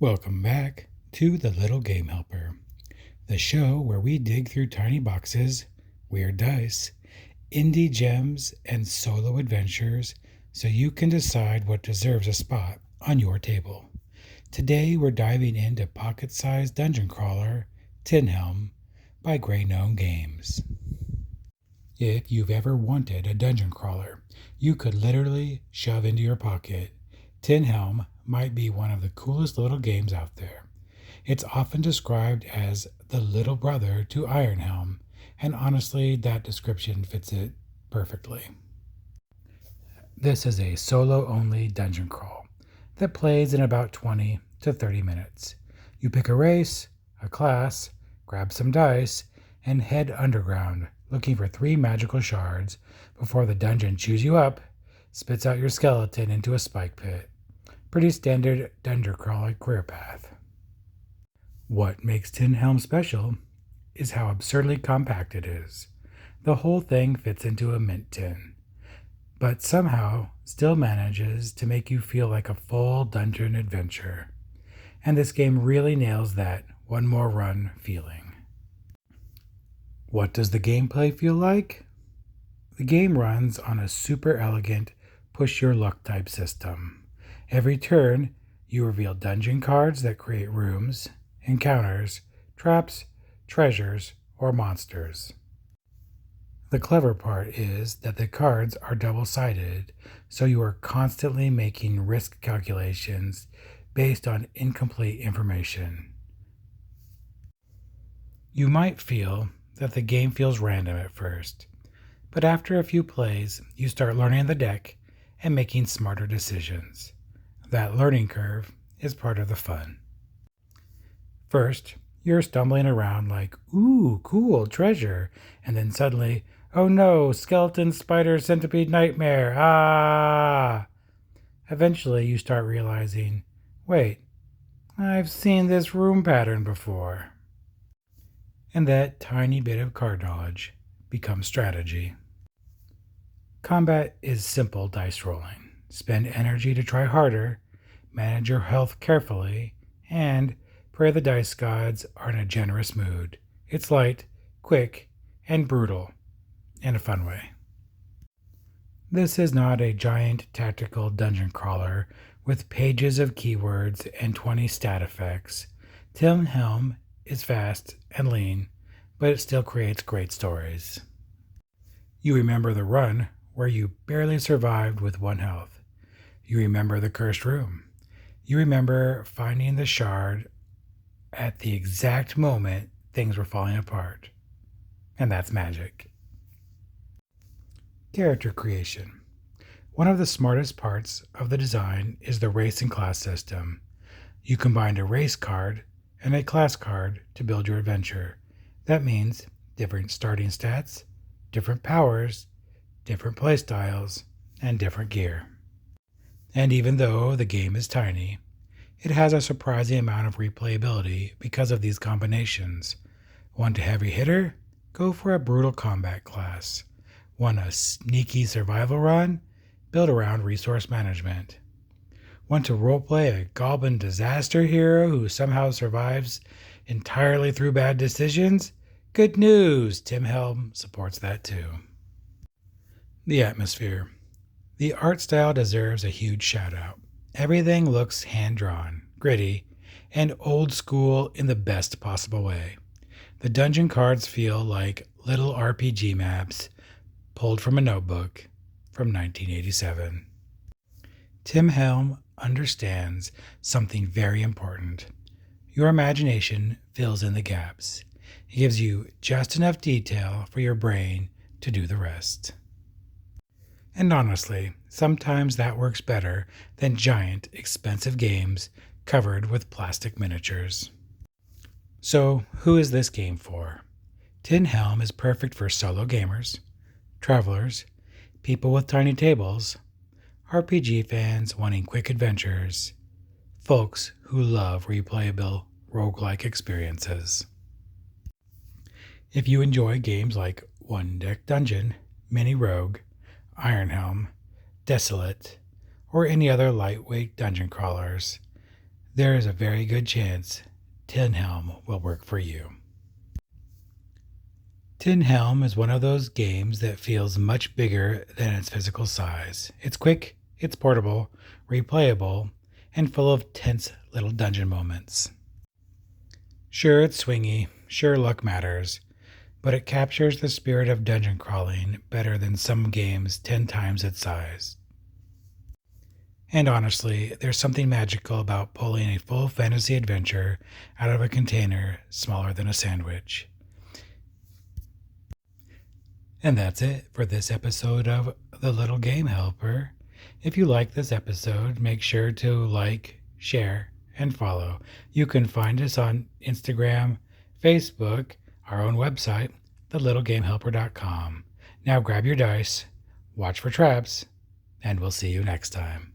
Welcome back to The Little Game Helper, the show where we dig through tiny boxes, weird dice, indie gems, and solo adventures so you can decide what deserves a spot on your table. Today we're diving into pocket-sized dungeon crawler Tin Helm by Grey Gnome Games. If you've ever wanted a dungeon crawler you could literally shove into your pocket, Tin Helm might be one of the coolest little games out there. It's often described as the little brother to Iron Helm, and honestly, that description fits it perfectly. This is a solo-only dungeon crawl that plays in about 20 to 30 minutes. You pick a race, a class, grab some dice, and head underground looking for 3 magical shards before the dungeon chews you up, spits out your skeleton into a spike pit. Pretty standard dungeon crawler career path. What makes Tin Helm special is how absurdly compact it is. The whole thing fits into a mint tin, but somehow still manages to make you feel like a full dungeon adventure. And this game really nails that one more run feeling. What does the gameplay feel like? The game runs on a super elegant push your luck type system. Every turn, you reveal dungeon cards that create rooms, encounters, traps, treasures, or monsters. The clever part is that the cards are double-sided, so you are constantly making risk calculations based on incomplete information. You might feel that the game feels random at first, but after a few plays, you start learning the deck and making smarter decisions. That learning curve is part of the fun. First, you're stumbling around like, ooh, cool, treasure, and then suddenly, oh no, skeleton, spider, centipede, nightmare, ah! Eventually, you start realizing, wait, I've seen this room pattern before. And that tiny bit of card knowledge becomes strategy. Combat is simple dice rolling. Spend energy to try harder, manage your health carefully, and pray the dice gods are in a generous mood. It's light, quick, and brutal, in a fun way. This is not a giant tactical dungeon crawler with pages of keywords and 20 stat effects. Tin Helm is fast and lean, but it still creates great stories. You remember the run where you barely survived with 1 health. You remember the cursed room. You remember finding the shard at the exact moment things were falling apart. And that's magic. Character creation. One of the smartest parts of the design is the race and class system. You combined a race card and a class card to build your adventure. That means different starting stats, different powers, different playstyles, and different gear. And even though the game is tiny, it has a surprising amount of replayability because of these combinations. Want a heavy hitter? Go for a brutal combat class. Want a sneaky survival run? Build around resource management. Want to roleplay a goblin disaster hero who somehow survives entirely through bad decisions? Good news! Tin Helm supports that too. The atmosphere. The art style deserves a huge shout out. Everything looks hand-drawn, gritty, and old school in the best possible way. The dungeon cards feel like little RPG maps pulled from a notebook from 1987. Tin Helm understands something very important. Your imagination fills in the gaps. It gives you just enough detail for your brain to do the rest. And honestly, sometimes that works better than giant, expensive games covered with plastic miniatures. So, who is this game for? Tin Helm is perfect for solo gamers, travelers, people with tiny tables, RPG fans wanting quick adventures, folks who love replayable roguelike experiences. If you enjoy games like One Deck Dungeon, Mini Rogue, Iron Helm, Desolate, or any other lightweight dungeon crawlers, there is a very good chance Tin Helm will work for you. Tin Helm is one of those games that feels much bigger than its physical size. It's quick, it's portable, replayable, and full of tense little dungeon moments. Sure, it's swingy, sure, luck matters, but it captures the spirit of dungeon crawling better than some games 10 times its size. And honestly, there's something magical about pulling a full fantasy adventure out of a container smaller than a sandwich. And that's it for this episode of The Little Game Helper. If you like this episode, make sure to like, share, and follow. You can find us on Instagram, Facebook, our own website, thelittlegamehelper.com. Now grab your dice, watch for traps, and we'll see you next time.